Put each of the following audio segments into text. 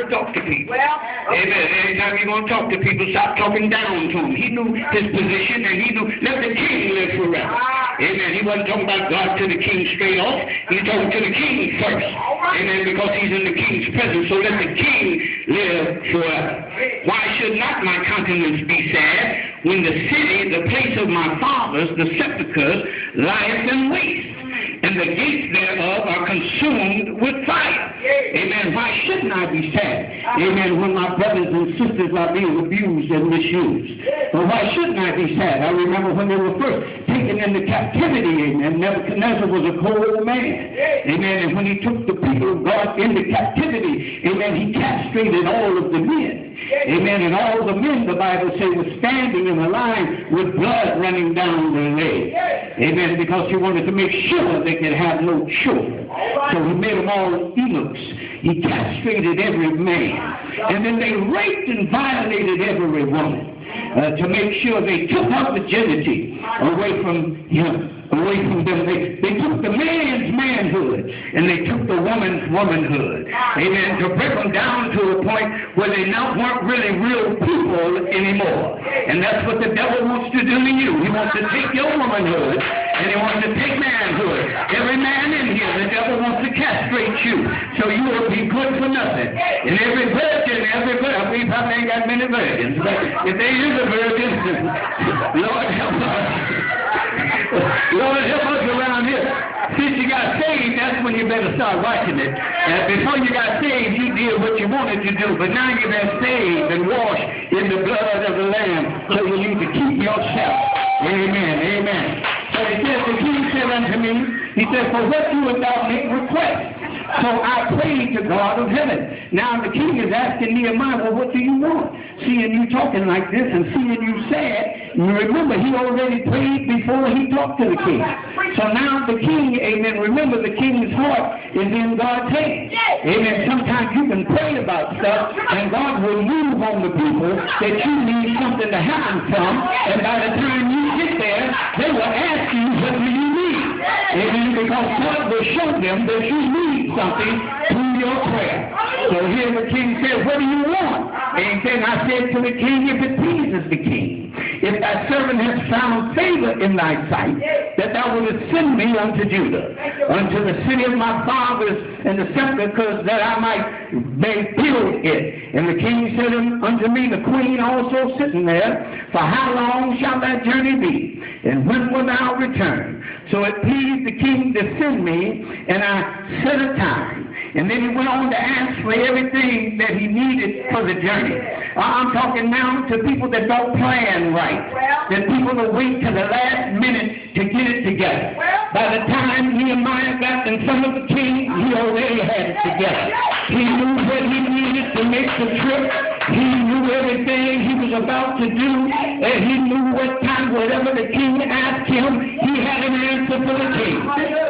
to talk to people. Amen. Anytime you're going to talk to people, stop talking down to them. He knew his position, and he knew, let the king live forever. Amen. He wasn't talking about God to the king straight off. He's talking to the king first. Amen. Because he's in the king's presence. So let the king live forever. Why should not my countenance be sad when the city, the place of my fathers, the sepulchres, lieth in waste, and the gates thereof are consumed with fire? Amen. Why shouldn't I be sad? Amen. When my brothers and sisters are being abused and misused. Well, why shouldn't I be sad? I remember when they were first taken into captivity. Amen. Nebuchadnezzar was a cold man. Amen. And when he took the people of God into captivity, amen, he castrated all of the men. Amen. And all the men, the Bible says, were standing in a line with blood running down their legs. Amen. Because he wanted to make sure they could have no children. So he made them all eunuchs. He castrated every man. And then they raped and violated every woman to make sure they took her virginity away from him. Away from them. They took the man's manhood and they took the woman's womanhood. Amen. To break them down to a point where they now weren't really real people anymore. And that's what the devil wants to do to you. He wants to take your womanhood and he wants to take manhood. Every man in here, the devil wants to castrate you so you will be good for nothing. And every virgin, we probably ain't got many virgins, but if there is a virgin, Lord help us. Lord, help us around here. Since you got saved, that's when you better start watching it. Before you got saved, you did what you wanted to do. But now you've been saved and washed in the blood of the Lamb. So you need to keep yourself. Amen. Amen. So he says, the king said unto me, he said, for what you would thou make request? So I prayed to God of heaven. Now the king is asking Nehemiah, well, what do you want? Seeing you talking like this and seeing you sad, you remember he already prayed before he talked to the king. So now the king, amen, remember the king's heart is in God's hands. Amen. Sometimes you can pray about stuff and God will move on the people that you need something to happen from, and by the time you get there, they will ask you what do you need. Amen. Because God will show them that you need something through your prayer. So here the king said, what do you want? And then I said to the king, if it pleases the king, if thy servant has found favor in thy sight, that thou wouldest send me unto Judah, unto the city of my fathers and the sepulchres, that I might build it. And the king said unto me, the queen also sitting there, for how long shall that journey be? And when will thou return? So it pleased the king to send me, and I set a time. And then he went on to ask for everything that he needed for the journey. I'm talking now to people that don't plan right, that people that wait to the last minute to get it together. By the time Nehemiah got in front of the king, he already had it together. He knew what he needed to make the trip. He knew everything he was about to do, and he knew what time, whatever the king asked him, he had an answer for the king.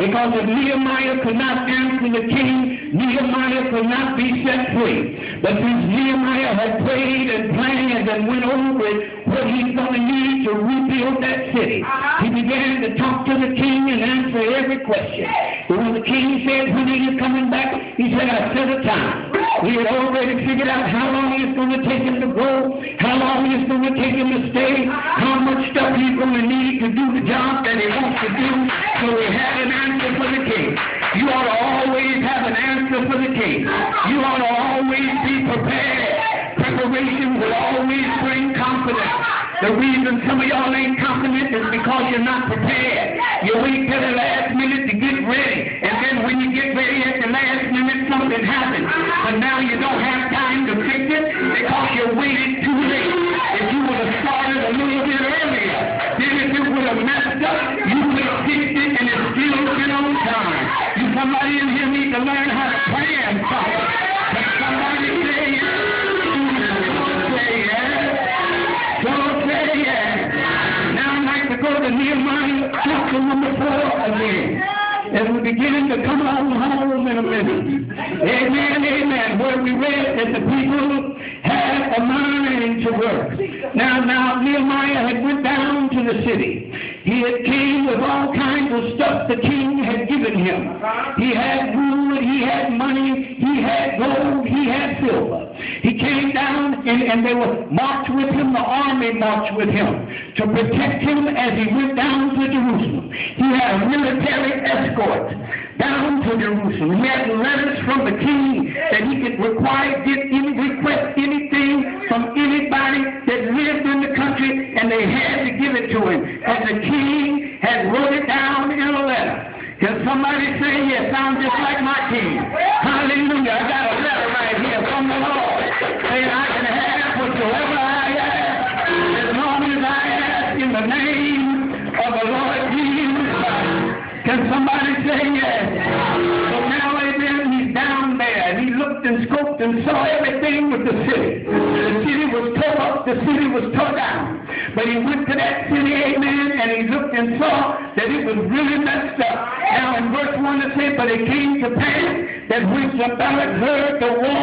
Because if Nehemiah could not answer the king, Nehemiah could not be set free. But since Nehemiah had prayed and planned and went over what he's going to need to rebuild that city, he began to talk to the king and answer every question. But when the king said, when are you coming back? He said, I set a time. He had already figured out how long it's going to take him to go, how long it's going to take him to stay, how much stuff he's going to need to do the job that he wants to do. So he had an answer for the king. You ought to always have an answer for the king. You ought to always be prepared. Preparation will always bring confidence. The reason some of y'all ain't confident is because you're not prepared. You wait till the last minute to get ready, and then when you get ready at the last minute, something happens. But now you don't have time to fix it because you waited too late. If you would have started a little bit earlier, then if it would have messed up, you would have fixed it and it's still been on time. You somebody in here need to learn how to plan something. But somebody say yes. Go to Nehemiah chapter number 4 again. As we begin to come on home in a minute. Amen, amen. Where we read that the people had a mind to work. Now Nehemiah had went down to the city. He had came with all kinds of stuff the king had given him. He had wood, he had money, he had gold, he had silver. He came down and they were marched with him. The army marched with him to protect him as he went down to Jerusalem. He had a military escort down to Jerusalem. He had letters from the king that he could request anything from anybody that lived in the country, and they had to give it to him. And the king had wrote it down in a letter. Can somebody say, yes, sounds just like my king? Hallelujah. I got a letter right here from the Lord saying I can have whatsoever I ask as long as I ask in the name of the Lord Jesus Christ. Can somebody say yes? So now, amen, he's down there, and he looked and scoped and saw everything with the city. The city was tore up, the city was tore down. But he went to that city, amen, and he looked and saw that it was really messed up. Now in verse 1 it says, but it came to pass that when Sanballat heard the war